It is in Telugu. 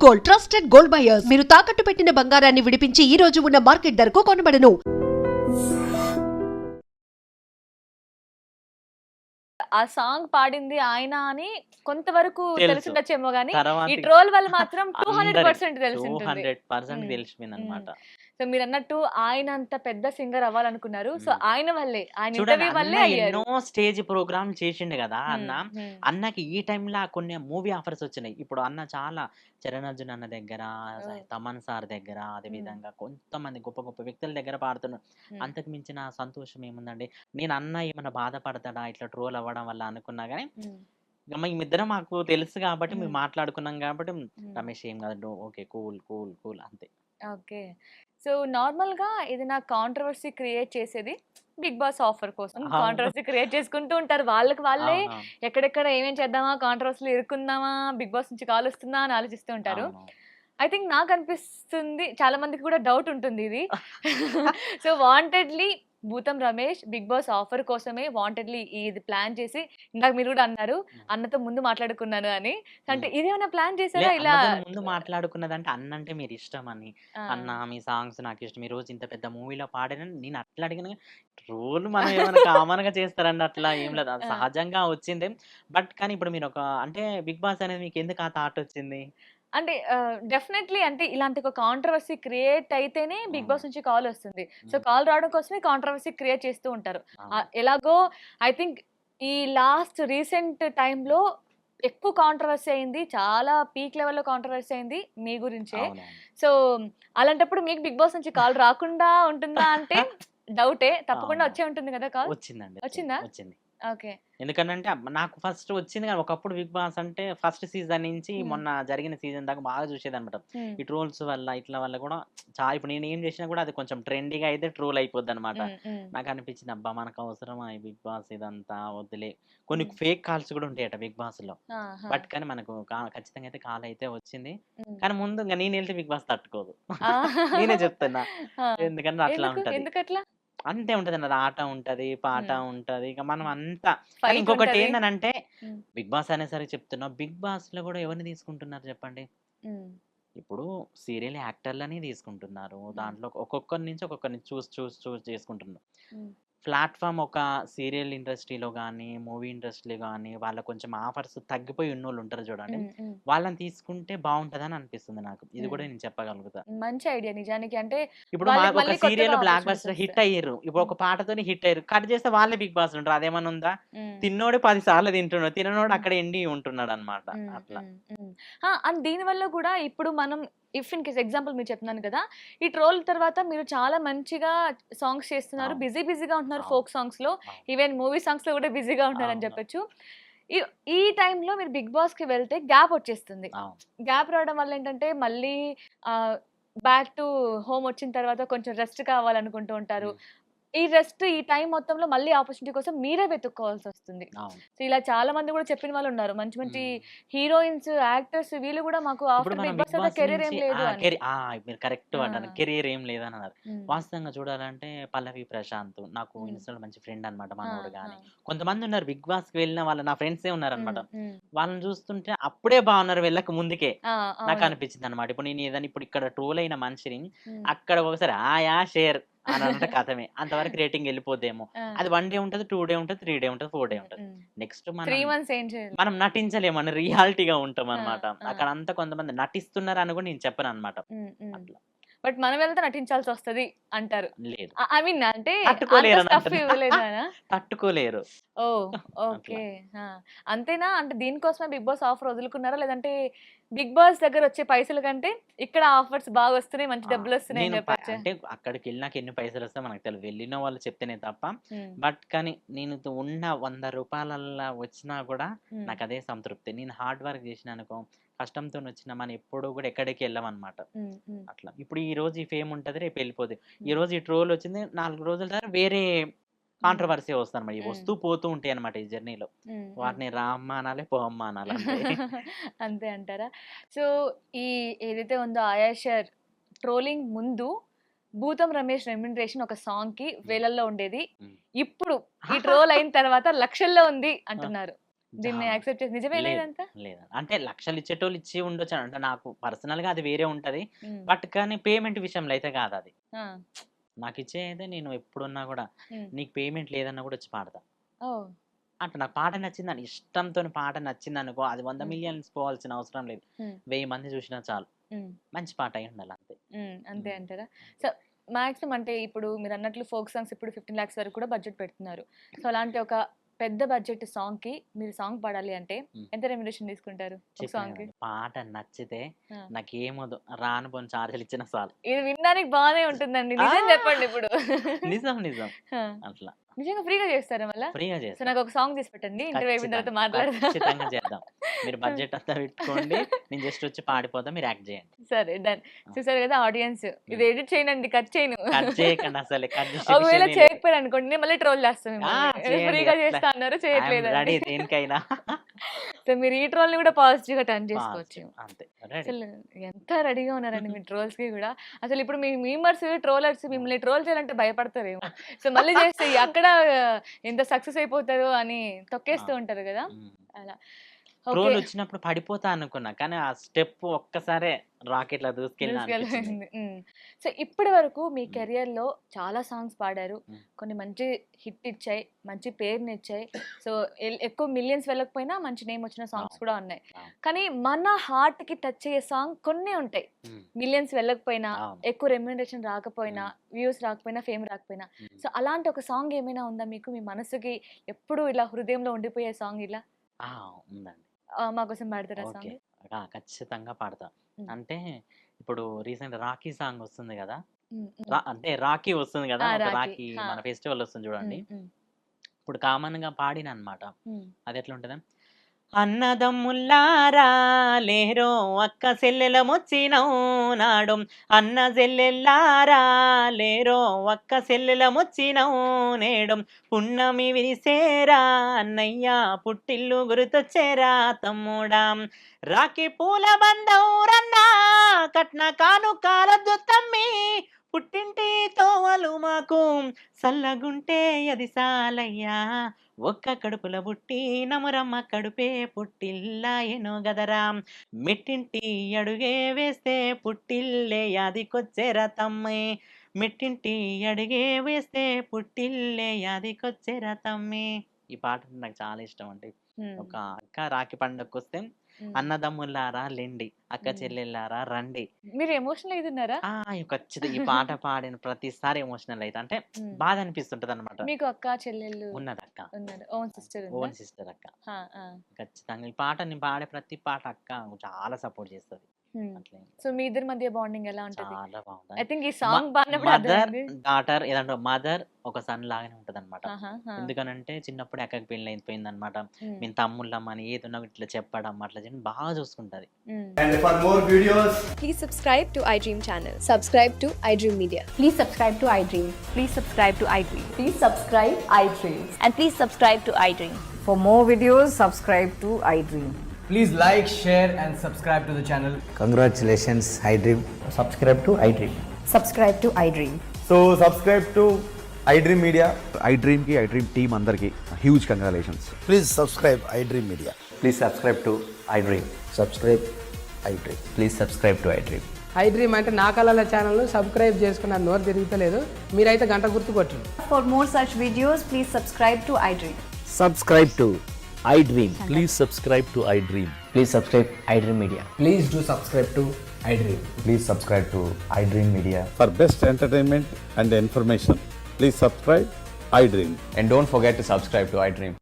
Gold, trusted gold buyers. మీరు తాకట్టు పెట్టిన బంగారాన్ని విడిపించి ఈ రోజు ఉన్న మార్కెట్ ధరకు కొనబడను. ఆ సాంగ్ పాడింది ఆయన అని కొంతవరకు తెలుసు. తెలుసుండొచ్చేమో గానీ ఈ తర్వాతకి ట్రోల్ వల్ల మాత్రం అందరికి 200% తెలిసుంటుంది. 200% తెలిసిపోయిందన్నమాట. సో మీరన్నట్టు ఆయన అంత పెద్ద సింగర్ అవ్వాలనుకున్నారు. సో ఆయన వల్లే, ఆయన చూడండి, ఇంటర్వ్యూ వల్లే అన్న అయ్యారు. ఎన్నో స్టేజ్ ప్రోగ్రామ్ చేసిండు కదా అన్న. హ్మ్. అన్నకి ఈ టైంలో కొన్ని మూవీ ఆఫర్స్ వచ్చినాయి. ఇప్పుడు అన్న చాలా చరణ్ అర్జున్ అన్న దగ్గర, తమన్ సార్ దగ్గర, అదే విధంగా కొంతమంది గొప్ప గొప్ప వ్యక్తుల దగ్గర పాడుతున్నాడు. అంతకు మించిన సంతోషం ఏముందండి? నేను అన్న ఏమన్నా బాధపడతాడా ఇట్లా ట్రోల్ అవ్వడం వల్ల అనుకున్నా కానీ మేమిద్దరం మాకు తెలుసు కాబట్టి మేము మాట్లాడుకున్నాం కాబట్టి రమేష్ ఏం కాదు, ఓకే, కూల్ కూల్ కూల్ అంతే. ఓకే. సో నార్మల్ గా ఏదైనా కాంట్రవర్సీ క్రియేట్ చేసేది బిగ్ బాస్ ఆఫర్ కోసం అవును. కాంట్రవర్సీ క్రియేట్ చేసుకుంటూ ఉంటారు. వాళ్ళకి వాళ్ళే అవునవును. ఎక్కడెక్కడ ఏమేం చేద్దామా, కాంట్రవర్సీలు ఇరుక్కుందామా, బిగ్ బాస్ నుంచి కాల్ వస్తుందా అని ఆలోచిస్తూ ఉంటారు. అవునవును. ఐ థింక్ నాకు అనిపిస్తుంది, చాలా మందికి కూడా డౌట్ ఉంటుంది ఇది. సో వాంటెడ్లీ భూతం రమేష్ బిగ్ బాస్ ఆఫర్ కోసమే వాంటెడ్లీ ఇది ప్లాన్ చేసి, ఇందాక మీరు కూడా అన్నారు అన్నతో ముందు మాట్లాడుకున్నాను అని. అంటే ఇదేమైనా ప్లాన్ చేశారా ఇలా? అన్నతో ముందు మాట్లాడుకున్నదంటే అన్న అంటే మీరు ఇష్టం అని, అన్న మీ సాంగ్స్ నాకు ఇష్టం, ఈ రోజు ఇంత పెద్ద మూవీలో పాడానని నేను అట్లా అడిగిన. రోల్ మనం ఏమైనా కామన్ గా చేస్తారండి, అట్లా ఏం లేదు, అది సహజంగా వచ్చిందే. బట్ కానీ ఇప్పుడు మీరు అంటే బిగ్ బాస్ అనేది మీకు ఎందుకు ఆ థాట్ వచ్చింది? అంటే డెఫినెట్లీ అంటే ఇలాంటి ఒక కాంట్రవర్సీ క్రియేట్ అయితేనే బిగ్ బాస్ నుంచి కాల్ వస్తుంది. సో కాల్ రావడం కోసమే కాంట్రవర్సీ క్రియేట్ చేస్తూ ఉంటారు. ఎలాగో ఐ థింక్ ఈ లాస్ట్ రీసెంట్ టైంలో ఎక్కువ కాంట్రవర్సీ అయింది, చాలా పీక్ లెవెల్లో కాంట్రవర్సీ అయింది మీ గురించే. సో అలాంటప్పుడు మీకు బిగ్ బాస్ నుంచి కాల్ రాకుండా ఉంటుందా అంటే డౌటే, తప్పకుండా వచ్చే ఉంటుంది కదా కాల్. వచ్చిందండి. వచ్చిందా? వచ్చింది. ఓకే. ఎందుకంటే నాకు ఫస్ట్ వచ్చింది కానీ ఒకప్పుడు బిగ్ బాస్ అంటే ఫస్ట్ సీజన్ నుంచి మొన్న జరిగిన సీజన్ దాకా బాగా చూసేదన్నమాట. ఈ ట్రోల్స్ వల్ల ఇట్లా వల్ల కూడా చాలా, ఇప్పుడు నేను ఏం చేసినా కూడా అది కొంచెం ట్రెండీగా అయితే ట్రోల్ అయిపోద్ది అనమాట. నాకు అనిపించింది, అబ్బా మనకు అవసరమా ఈ బిగ్ బాస్ ఇదంతా, వద్దులే. కొన్ని ఫేక్ కాల్స్ కూడా ఉంటాయట బిగ్ బాస్ లో. బట్ కానీ మనకు ఖచ్చితంగా అయితే కాల్ అయితే వచ్చింది. కానీ ముందు ఇంకా నేను వెళ్తే బిగ్ బాస్ తట్టుకోదు. నేనే చెప్తున్నా, ఎందుకంటే అట్లా ఉంటది. ఎందుకట్లా? అంతే ఉంటది అన్నది, ఆట ఉంటది, పాట ఉంటది, ఇక మనం అంతా. కానీ ఇంకొకటి ఏంటంటే బిగ్ బాస్ అనేసరికి చెప్తున్నా, బిగ్ బాస్ లో కూడా ఎవరిని తీసుకుంటున్నారు చెప్పండి? ఇప్పుడు సీరియల్ యాక్టర్లని తీసుకుంటున్నారు, దాంట్లో ఒక్కొక్కరి నుంచి ఒక్కొక్కరిని చూస్ చేసుకుంటున్నారు. ప్లాట్ఫామ్ ఒక సీరియల్ ఇండస్ట్రీలో కానీ, మూవీ ఇండస్ట్రీలో కానీ, వాళ్ళ కొంచెం ఆఫర్స్ తగ్గిపోయి ఉన్నోళ్ళు ఉంటారు చూడండి, వాళ్ళని తీసుకుంటే బాగుంటదని అనిపిస్తుంది నాకు. ఇది కూడా నేను చెప్పగలుగుతా. మంచి ఐడియా నిజానికి. అంటే ఇప్పుడు మాకు ఒక సీరియల్ బ్లాక్ బస్టర్ హిట్ అయ్యారు, ఇప్పుడు ఒక పాటతోని హిట్ అయ్యారు, కట్ చేస్తే వాళ్ళే బిగ్ బాస్ ఉంటారు. అదేమన్నా ఉందా? తిన్నోడు 10 సార్లు తింటున్నాడు, తిననోడు అక్కడ ఎండి ఉంటున్నాడు అనమాట. అట్లా అండ్ దీని వల్ల కూడా ఇప్పుడు మనం ఇఫ్ ఇన్ కేస్ ఎగ్జాంపుల్ మీరు చెప్తున్నాను కదా, ఈ ట్రోల్ తర్వాత మీరు చాలా మంచిగా సాంగ్స్ చేస్తున్నారు, బిజీగా ఉంటున్నారు ఫోక్ సాంగ్స్ లో, ఈవెన్ మూవీ సాంగ్స్ లో కూడా బిజీగా ఉంటున్నారని చెప్పొచ్చు. ఈ టైంలో మీరు బిగ్ బాస్ కి వెళ్తే గ్యాప్ వచ్చేస్తుంది. గ్యాప్ రావడం వల్ల ఏంటంటే మళ్ళీ బ్యాక్ టు హోమ్ వచ్చిన తర్వాత కొంచెం రెస్ట్ కావాలనుకుంటూ ఉంటారు. ఈ రెస్ట్ ఈ టైం మొత్తంలో మళ్ళీ ఆపర్చునిటీ కోసం మీరే వెతుక్కోవాల్సి వస్తుంది. సో ఇలా చాలా మంది కూడా చెప్పిన వాళ్ళు ఉన్నారు, మంచి మంచి హీరోయిన్స్, యాక్టర్స్, వీళ్ళు కూడా మాకు ఆఫ్టర్ బిగ్ బాస్ అయితే కెరీర్ ఏం లేదు అని. మీరు కరెక్ట్ అంటారు, కెరీర్ ఏం లేదని అన్నారు. వాస్తవంగా చూడాలంటే పల్లవి ప్రశాంత్ నాకు ఇన్స్టాలో మంచి ఫ్రెండ్ అనమాట, మనోడు. కానీ కొంతమంది ఉన్నారు బిగ్ బాస్ కి వెళ్ళిన వాళ్ళు, నా ఫ్రెండ్సే ఉన్నారు అనమాట. వాళ్ళని చూస్తుంటే అప్పుడే బాగున్నారు, వెళ్ళక ముందుకే నాకు అనిపించింది అనమాట. ఇప్పుడు నేను ఏదైనా ఇప్పుడు ఇక్కడ ట్రోల్ అయిన మనిషిని అక్కడ ఒకసారి ఆయా షేర్ అని అంటే కథమే, అంతవరకు రేటింగ్ వెళ్ళిపోద్దేమో. అది 1 డే ఉంటది, 2 డే ఉంటది, 3 డే ఉంటది, 4 డే ఉంటది. నెక్స్ట్ మనం నటించలేము అని రియాలిటీగా ఉంటాం అనమాట. అక్కడ అంతా కొంతమంది నటిస్తున్నారు అని కూడా నేను చెప్పను అనమాట. అట్లా బట్ మనం వెళ్తే నటించాల్సి వస్తది అంటారు. లేదు, ఐ మీన్ అంటే తట్టుకోలేరు. ఓ ఓకే. అంతేనా? అంటే దీనికోసమే బిగ్ బాస్ ఆఫర్ వదులుకున్నారా, లేదంటే బిగ్ బాస్ దగ్గర వచ్చే పైసల కంటే ఇక్కడ ఆఫర్స్ బాగా వస్తున్నాయి, మంచి డబ్బులు వస్తున్నాయి అని చెప్పొచ్చు? అంటే అక్కడికి వెళ్ళినాక ఎన్ని పైసలు వస్తాయి మనకు తెలియదు, వెళ్ళిన వాళ్ళు చెప్తేనే తప్ప. బట్ కానీ నేను ఉన్న 100 రూపాయలల్లా వచ్చినా కూడా నాకు అదే సంతృప్తి. నేను హార్డ్ వర్క్ చేసిన అనుకో, కష్టంతో వచ్చిన మనం ఎప్పుడు కూడా ఎక్కడికి వెళ్ళమన్నమాట. అట్లా ఇప్పుడు ఈ రోజు ఈ ఫేమ్ ఉంటది, రేపు వెళ్ళిపోతుంది. ఈ రోజు ఈ ట్రోల్ వచ్చింది, 4 రోజుల తర్వాత వేరే కాంట్రవర్సీ వస్తుంది అనమాట. వస్తూ పోతూ ఉంటాయి అనమాట ఈ జర్నీలో. వాటిని రామ్మ అనాలి, పోమ్మ అనాలి. అంతే అంటారా? సో ఈ ఏదైతే ఉందో ఆయాషర్ ట్రోలింగ్ ముందు భూతం రమేష్ రెమ్యునరేషన్ ఒక సాంగ్ కి వేలల్లో ఉండేది, ఇప్పుడు ఈ ట్రోల్ అయిన తర్వాత లక్షల్లో ఉంది అంటున్నారు. దీన్ని యాక్సెప్ట్ చేసి నిజమేనా లేదు. ఇదంతా? లేదండి. అంటే లక్షలు ఇచ్చేటోళ్ళు ఇచ్చి ఉండొచ్చు. అంటే నాకు పర్సనల్ గా అది వేరే ఉంటది. ఉమ్, బట్ కానీ పేమెంట్ విషయంలో అయితే కాదు అది. ఆ, నాకు ఇచ్చేదే నేను ఎప్పుడున్నా కూడా ఉమ్, నీకు పేమెంట్ లేదన్నా కూడా వచ్చి పాడతా. ఓ, అంటే నాకు పాట నచ్చిందని ఇష్టంతో పాట నచ్చింది అనుకో, అది 100 ఉమ్, మిలియన్స్ పోవాల్సిన అవసరం లేదు. ఉమ్, 1000 మంది చూసినా చాలు. ఉమ్, మంచి పాట అయి ఉండాలి అంతే. అంతే ఉమ్. అంటారా? సో మాక్సిమం అంటే ఇప్పుడు మీరు అన్నట్లు ఫోక్ సాంగ్స్ ఇప్పుడు 15 lakhs వరకు కూడా బడ్జెట్ పెడుతున్నారు. సో అలాంటి ఒక పెద్ద బడ్జెట్ సాంగ్ కి మీరు సాంగ్ పాడాలి అంటే ఉమ్. ఎంత రెమ్యునరేషన్ తీసుకుంటారు ఒక చెప్పాను సాంగ్ కి? కదండి, పాట నచ్చితే ఆ. నాకేమోదు రాను పోని చార్జీలు ఇచ్చిన చాలు. ఇది వినడానికి బాగానే ఉంటుందండి, నిజం ఆ! చెప్పండి ఇప్పుడు. నిజం నిజం ఆ, అట్లా నిజంగా ఫ్రీగా చేస్తారా మళ్ళా? ఫ్రీగా సో చేస్తా. నాకు ఒక సాంగ్ తీసి పెట్టండి, ఇంటర్వ్యూ అయిపోయిన తర్వాత మాట్లాడదాం. ఖచ్చితంగా చేద్దాం. మీరు బడ్జెట్ అంతా పెట్టుకోండి, నేను జస్ట్ వచ్చి పాడిపోతా, మీరు యాక్ట్ చేయండి. సరే డన్. చూసారు కదా ఆడియన్స్, ఇది ఎడిట్ చేయనండి, కట్ చేయను. కట్ చేయకండి అసలు, కట్ చేసే ఒకవేళ విషయమే లేదు. చేయకపోయారు అనుకోండి నేను మళ్ళీ ట్రోల్ చేస్తాను చేయండి, ఫ్రీగా అట్లా. చేస్తా అన్నారు, చేయట్లేదు. రెడీ దేనికైనా. సో మీరు ఈ ట్రోల్ ని కూడా పాజిటివ్ గా టర్న్ చేసుకోవచ్చు. అంతే రెడీ. అసలు ఎంత రెడీగా ఉన్నారండి మీ ట్రోల్స్ కి కూడా. అసలు ఇప్పుడు మీ మీమర్స్ ట్రోలర్స్ మిమ్మల్ని ట్రోల్ చేయాలంటే భయపడతారేమో. సో మళ్ళీ చేస్తే అక్కడ ఎంత సక్సెస్ అయిపోతారో అని తొక్కేస్తూ ఉంటారు కదా అలా. ట్రోల్ ఓకే, వచ్చినప్పుడు పడిపోతా అనుకున్నా, కానీ ఆ స్టెప్ ఒక్కసారే రాకెట్లా దూసుకెళ్ళి తీసుకెళ్ళింది. సో ఇప్పటి వరకు మీ మ్మ్. కెరియర్ లో చాలా సాంగ్స్ పాడారు, మ్మ్. కొన్ని మంచి హిట్ ఇచ్చాయి, మంచి పేరుని ఇచ్చాయి. సో ఎక్కువ మిలియన్స్ వెళ్ళకపోయినా మంచి నేమ్ వచ్చిన సాంగ్స్ కూడా ఉన్నాయి. కానీ మన హార్ట్ కి టచ్ అయ్యే సాంగ్ కొన్ని ఉంటాయి, మిలియన్స్ వెళ్ళకపోయినా, ఎక్కువ రెమ్యునరేషన్ రాకపోయినా, వ్యూస్ రాకపోయినా, ఫేమ్ రాకపోయినా. సో అలాంటి ఒక సాంగ్ ఏమైనా ఉందా మీకు, మీ మనసుకి ఎప్పుడు ఇలా హృదయంలో ఉండిపోయే సాంగ్ ఇలా? ఉందండి. మా కోసం పాడతారా ఓకే, సాంగ్? ఖచ్చితంగా పాడతా. మ్మ్. అంటే ఇప్పుడు రీసెంట్ రాఖీ సాంగ్ వస్తుంది కదా, మ్మ్, మ్మ్. అంటే రాఖీ వస్తుంది కదా, ఆ, ఒక రాఖీ, రాఖీ హా. మన ఫెస్టివల్ వస్తుంది చూడండి. మ్మ్, మ్మ్, ఇప్పుడు కామన్ గా పాడిన అనమాట. మ్మ్. అది ఎట్లా ఉంటది, అన్నదమ్ముల్లారా లేరో అక్క సెల్లెలమొచ్చినవు నాడు, అన్న సెల్లెల్లారా లేరో అక్క సెల్లెలమొచ్చినవు నేడు, పున్నమి విరిసేరా అన్నయ్య పుట్టిల్లు గుర్తొచ్చేరా తమ్ముడా, రాఖీ పూల బందౌరన్నా కట్న కాను కాలద్దు తమ్మి, పుట్టింటి తోవలు మాకు సల్లగుంటే అది సాలయ్యా, ఒక్క కడుపుల పుట్టి నమురమ్మ కడుపే పుట్టిల్లా ఎనో గదరా, మెట్టింటి అడుగే వేస్తే పుట్టిల్లే యాదికొచ్చేరా తమ్మి, మెట్టింటి అడుగే వేస్తే పుట్టిల్లే యాదికొచ్చేరా తమ్మి. ఈ పాట నాకు చాలా ఇష్టం అండి. మ్మ్. ఒక అక్క రాఖీ పండుగకి వస్తే మ్మ్. అన్నదమ్ములారా లెండి, అక్క మ్మ్. చెల్లెళ్ళారా రండి. మీరు ఎమోషనల్ అవుతున్నారా? ఖచ్చితంగా ఈ పాట పాడిన ప్రతిసారి ఎమోషనల్ అయితే, అంటే మ్మ్. బాధ అనిపిస్తుంటది అనమాట. మీకు అక్క చెల్లెళ్ళు ఉన్నది అక్క, ఉన్నారు, ఓన్ సిస్టర్ ఓన్ సిస్టర్ అక్క. ఉందా? ఖచ్చితంగా ఈ పాట నేను పాడే ప్రతి పాట అక్క చాలా సపోర్ట్ చేస్తుంది. అట్లే సో మీ ఇద్దరి మధ్య బాండింగ్ ఎలా ఉంటది? చాలా ఐ బాగుంది. థింక్ ఈ సాంగ్ పాడినప్పుడు మదర్ అర్థమైంది. డాటర్ ఏదంటే మదర్ ఒక సన్ లాగానే ఉంటది అనమాట. ఆహా, ఆ. ఎందుకనంటే చిన్నప్పుడు అక్కకి పెళ్లి అయిపోయింది అనమాట. మ్మ్. మేము తమ్ముళ్ళమ్మని ఏదున్నా ఇట్లా చెప్పడం అట్లా చేయడం బాగా చూసుకుంటది. మ్మ్. And for more videos, Please subscribe to iDream channel. Subscribe to iDream Media. Please subscribe to iDream. Please subscribe to iDream. Please subscribe iDream. And please subscribe to iDream. For more videos, subscribe to iDream. please like, share, and subscribe to the channel. Congratulations, iDream. Subscribe to iDream. Subscribe to iDream. So subscribe to iDream Media. iDream ki iDream team అందరికి huge congratulations. Please subscribe iDream Media. Please subscribe to iDream. Subscribe iDream. Please subscribe to iDream. iDream అంటే నా కళల ఛానల్ సబ్స్క్రైబ్ చేసుకున్న నోరు తిరుగుతలేదు, మీరైతే గంట గుర్తు కొట్టండి. For more such videos, please subscribe to iDream. Subscribe to iDream. Please subscribe to iDream. Please subscribe iDream Media. Please do subscribe to iDream. Please subscribe to iDream Media. For best entertainment and information, please subscribe iDream. And don't forget to subscribe to iDream.